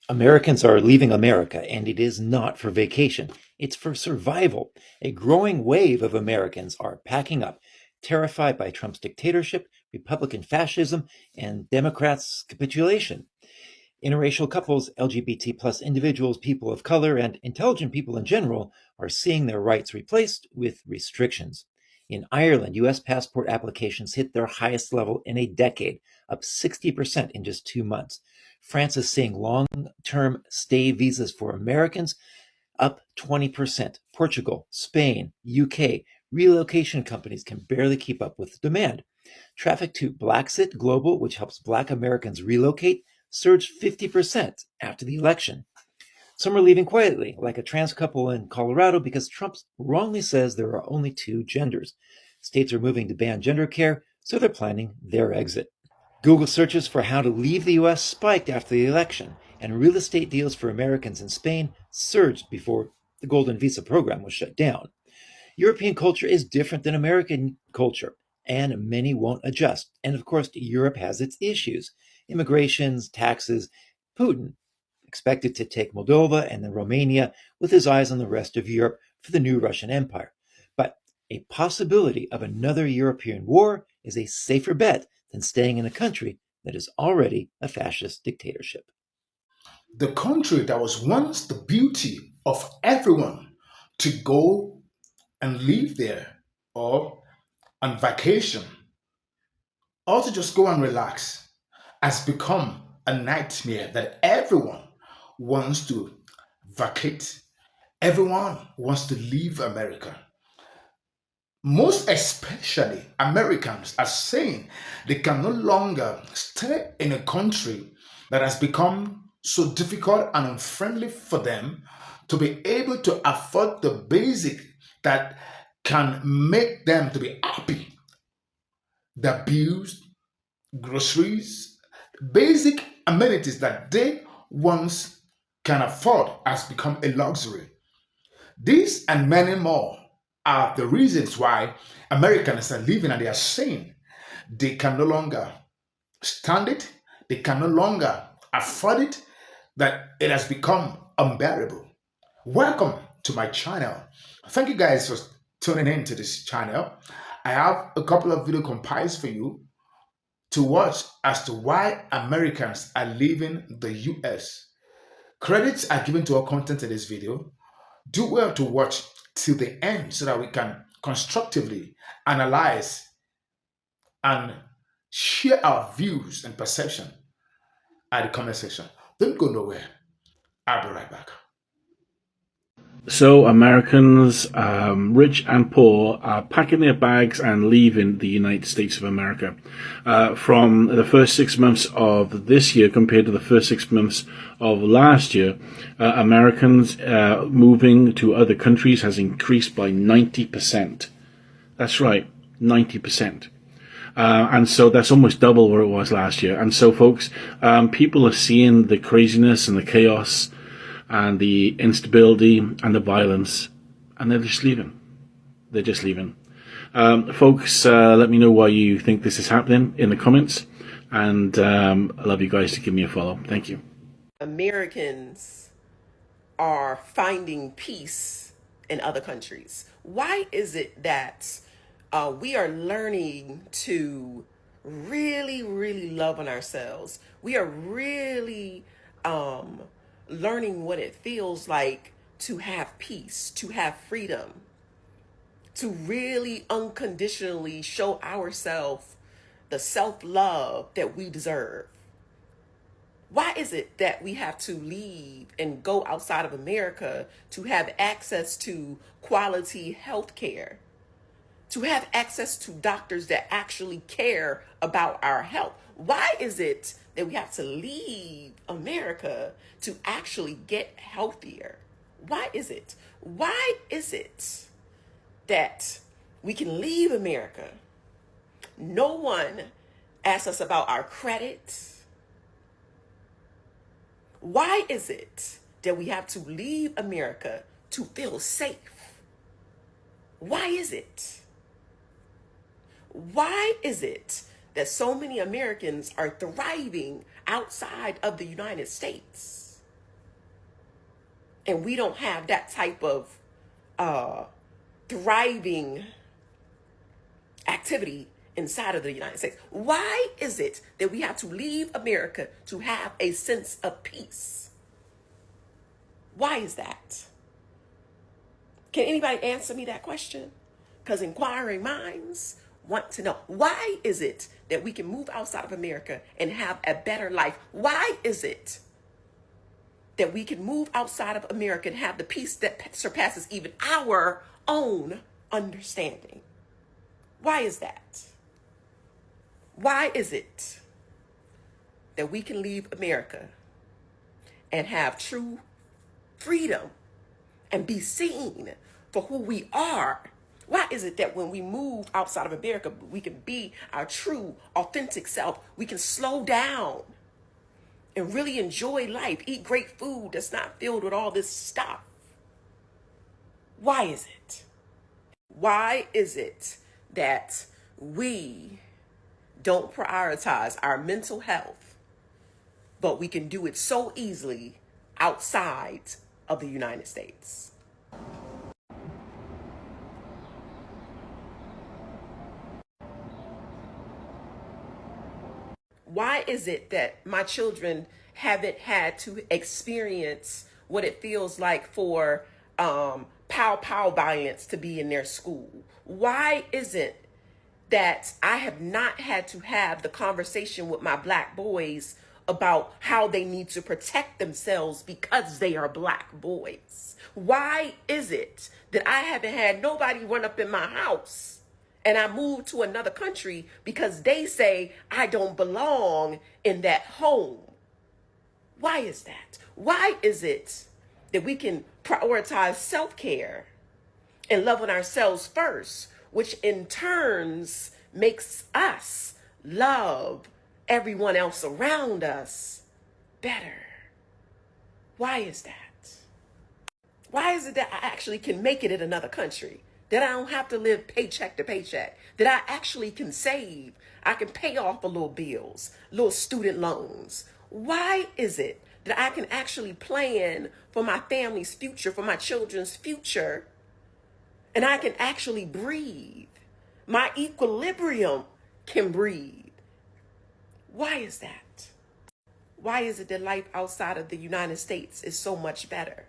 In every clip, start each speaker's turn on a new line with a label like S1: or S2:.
S1: Americans are leaving America, and it is not for vacation. It's for survival. A growing wave of Americans are packing up, terrified by Trump's dictatorship, Republican fascism, and Democrats' capitulation. Interracial couples, LGBT plus individuals, people of color, and intelligent people in general are seeing their rights replaced with restrictions. In Ireland, US passport applications hit their highest level in a decade, up 60% in just 2 months. France is seeing long term stay visas for Americans up 20%. Portugal, Spain, UK, relocation companies can barely keep up with demand. Traffic to Blacksit Global, which helps Black Americans relocate, surged 50% after the election. Some are leaving quietly, like a trans couple in Colorado, because Trump wrongly says there are only two genders. States are moving to ban gender care, so they're planning their exit. Google searches for how to leave the US spiked after the election, and real estate deals for Americans in Spain surged before the Golden Visa program was shut down. European culture is different than American culture, and many won't adjust. And of course, Europe has its issues: immigrations, taxes. Putin expected to take Moldova and then Romania with his eyes on the rest of Europe for the new Russian Empire. But a possibility of another European war is a safer bet than staying in a country that is already a fascist dictatorship.
S2: The country that was once the beauty of everyone to go and live there or on vacation or to just go and relax has become a nightmare that everyone wants to vacate. Everyone wants to leave America. Most especially Americans are saying they can no longer stay in a country that has become so difficult and unfriendly for them to be able to afford the basic that can make them to be happy. The bills, groceries, basic amenities that they once can afford has become a luxury. These and many more are the reasons why Americans are living and they are saying they can no longer stand it, they can no longer afford it, that it has become unbearable. Welcome to my channel. Thank you guys for tuning in to this channel. I have a couple of video compiles for you to watch as to why Americans are leaving the US. Credits are given to our content in this video. Do well to watch till the end so that we can constructively analyze and share our views and perception at the comment section. Don't go nowhere. I'll be right back.
S3: So Americans, rich and poor, are packing their bags and leaving the United States of America. From the first 6 months of this year compared to the first 6 months of last year, Americans moving to other countries has increased by 90%. That's right, 90%. And so that's almost double what it was last year. And so, folks, people are seeing the craziness and the chaos and the instability and the violence, and they're just leaving. They're just leaving. Folks, let me know why you think this is happening in the comments, and I'd love you guys to give me a follow. Thank you.
S4: Americans are finding peace in other countries. Why is it that we are learning to really, really love on ourselves? We are really learning what it feels like to have peace, to have freedom, to really unconditionally show ourselves the self-love that we deserve. Why is it that we have to leave and go outside of America to have access to quality health care, to have access to doctors that actually care about our health? Why is it that we have to leave America to actually get healthier? Why is it? Why is it that we can leave America? No one asks us about our credit. Why is it that we have to leave America to feel safe? Why is it? Why is it that so many Americans are thriving outside of the United States? and we don't have that type of thriving activity inside of the United States? Why is it that we have to leave America to have a sense of peace? Why is that? Can anybody answer me that question? Because inquiring minds want to know. Why is it that we can move outside of America and have a better life? Why is it that we can move outside of America and have the peace that surpasses even our own understanding? Why is that? Why is it that we can leave America and have true freedom and be seen for who we are? Why is it that when we move outside of America, we can be our true, authentic self? We can slow down and really enjoy life, eat great food that's not filled with all this stuff. Why is it? Why is it that we don't prioritize our mental health, but we can do it so easily outside of the United States? Why is it that my children haven't had to experience what it feels like for pow violence to be in their school? Why is it that I have not had to have the conversation with my Black boys about how they need to protect themselves because they are Black boys? Why is it that I haven't had nobody run up in my house and I moved to another country because they say I don't belong in that home? Why is that? Why is it that we can prioritize self-care and love on ourselves first, which in turns makes us love everyone else around us better? Why is that? Why is it that I actually can make it in another country? That I don't have to live paycheck to paycheck? That I actually can save? I can pay off a little bills, little student loans. Why is it that I can actually plan for my family's future, for my children's future, and I can actually breathe? My equilibrium can breathe. Why is that? Why is it that life outside of the United States is so much better?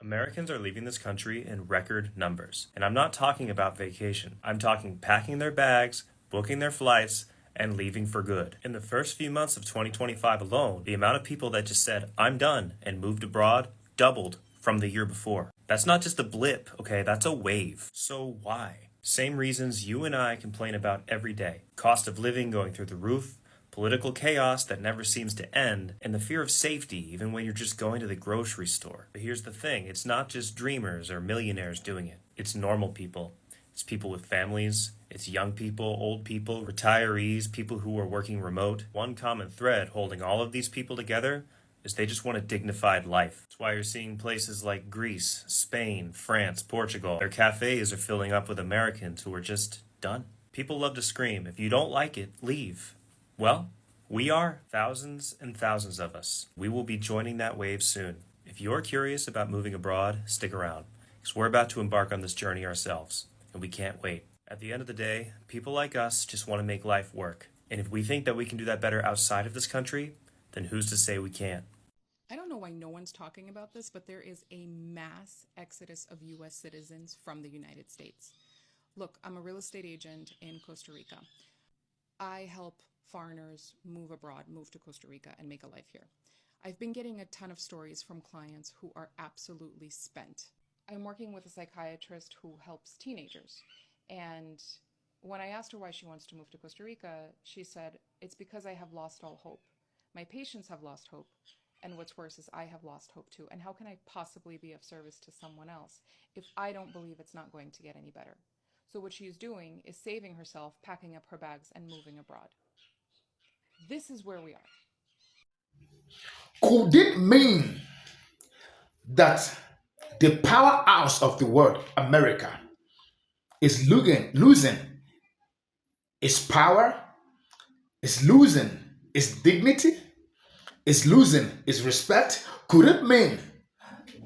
S5: Americans are leaving this country in record numbers. And I'm not talking about vacation. I'm talking packing their bags, booking their flights, and leaving for good. In the first few months of 2025 alone, the amount of people that just said, "I'm done," and moved abroad doubled from the year before. That's not just a blip, okay? That's a wave. So why? Same reasons you and I complain about every day. Cost of living going through the roof, political chaos that never seems to end, and the fear of safety even when you're just going to the grocery store. But here's the thing, it's not just dreamers or millionaires doing it. It's normal people. It's people with families. It's young people, old people, retirees, people who are working remote. One common thread holding all of these people together is they just want a dignified life. That's why you're seeing places like Greece, Spain, France, Portugal. Their cafes are filling up with Americans who are just done. People love to scream, "If you don't like it, leave." Well, we are, thousands and thousands of us. We will be joining that wave soon. If you're curious about moving abroad, stick around, because we're about to embark on this journey ourselves, and we can't wait. At the end of the day, people like us just want to make life work. And if we think that we can do that better outside of this country, then who's to say we can't?
S6: I don't know why no one's talking about this, but there is a mass exodus of U.S. citizens from the United States. Look, I'm a real estate agent in Costa Rica. I help foreigners move abroad, move to Costa Rica, and make a life here. I've been getting a ton of stories from clients who are absolutely spent. I'm working with a psychiatrist who helps teenagers. And when I asked her why she wants to move to Costa Rica, she said, "It's because I have lost all hope. My patients have lost hope. And what's worse is I have lost hope too. And how can I possibly be of service to someone else if I don't believe it's not going to get any better?" So what she's doing is saving herself, packing up her bags, and moving abroad. This is where we are.
S2: Could it mean that the powerhouse of the world, America, is losing its power, is losing its dignity, is losing its respect? Could it mean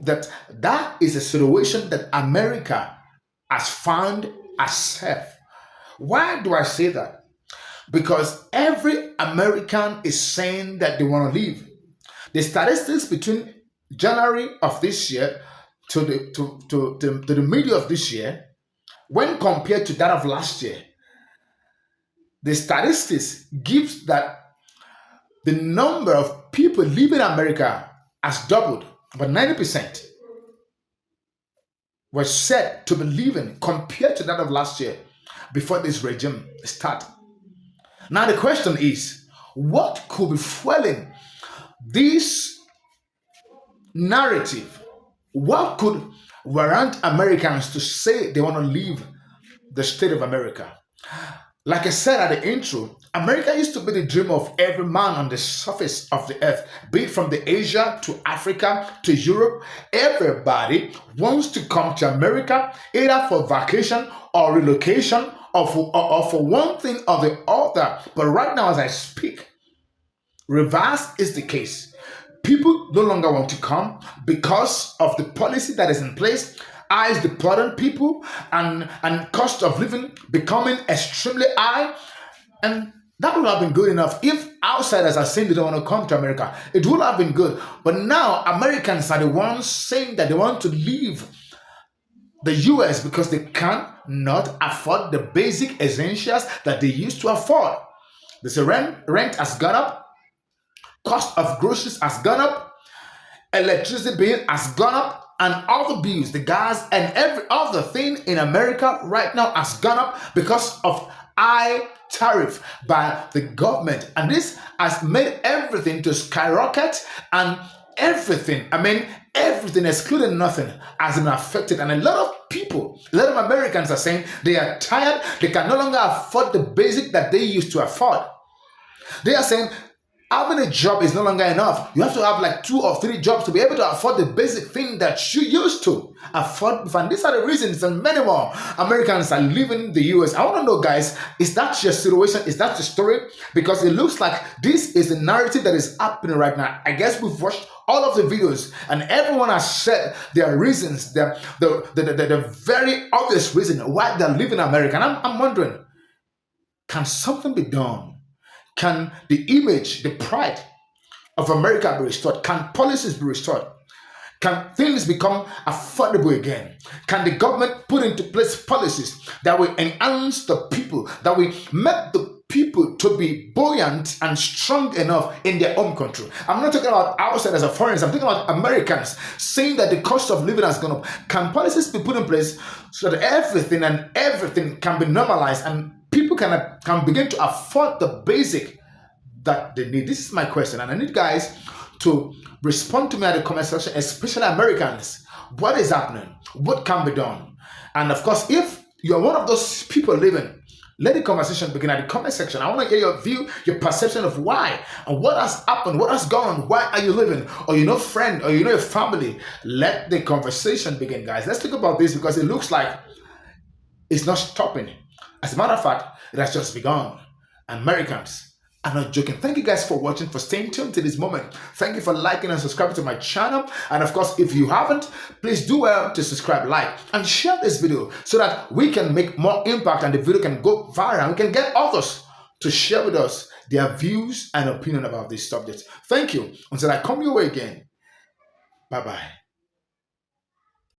S2: that that is a situation that America has found herself? Why do I say that? Because every American is saying that they want to leave. The statistics between January of this year to to the middle of this year, when compared to that of last year, the statistics gives that the number of people leaving America has doubled, but 90% were said to be leaving compared to that of last year before this regime started. Now the question is, what could be fueling this narrative? What could warrant Americans to say they want to leave the state of America? Like I said at the intro, America used to be the dream of every man on the surface of the earth, be it from the Asia to Africa to Europe. Everybody wants to come to America either for vacation or relocation or for one thing or the other. But right now, as I speak, reverse is the case. People no longer want to come because of the policy that is in place. Eyes deporting people and cost of living becoming extremely high. And that would have been good enough if outsiders are saying they don't want to come to America. It would have been good. But now Americans are the ones saying that they want to leave the US because they cannot afford the basic essentials that they used to afford. The rent has gone up, cost of groceries has gone up, electricity bill has gone up, and all the bills, the gas, and every other thing in America right now has gone up because of high tariff by the government. And this has made everything to skyrocket, and everything, everything excluding nothing, has been affected. And a lot of people, a lot of Americans are saying they are tired, they can no longer afford the basic that they used to afford. They are saying having a job is no longer enough. You have to have like 2 or 3 jobs to be able to afford the basic thing that you used to afford. And these are the reasons, and many more Americans are leaving the US. I want to know, guys, is that your situation? Is that the story? Because it looks like this is the narrative that is happening right now. I guess we've watched all of the videos, and everyone has said their reasons, the very obvious reason why they're leaving America. And I'm wondering, can something be done? Can the image, the pride of America be restored? Can policies be restored? Can things become affordable again? Can the government put into place policies that will enhance the people, that will make the people to be buoyant and strong enough in their own country? I'm not talking about outsiders or foreigners. I'm talking about Americans saying that the cost of living has gone up. Can policies be put in place so that everything can be normalized and people can begin to afford the basic that they need? This is my question, and I need guys to respond to me at the comment section, especially Americans. What is happening? What can be done? And of course, if you're one of those people living, let the conversation begin at the comment section. I want to hear your view, your perception of why and what has happened, what has gone on, why are you living, or friend, or your family. Let the conversation begin, guys. Let's talk about this because it looks like it's not stopping. As a matter of fact, it has just begun. Americans, I'm not joking. Thank you guys for watching, for staying tuned to this moment. Thank you for liking and subscribing to my channel. And of course, if you haven't, please do well to subscribe, like, and share this video so that we can make more impact and the video can go viral. We can get others to share with us their views and opinion about this subject. Thank you. Until I come your way again. Bye-bye.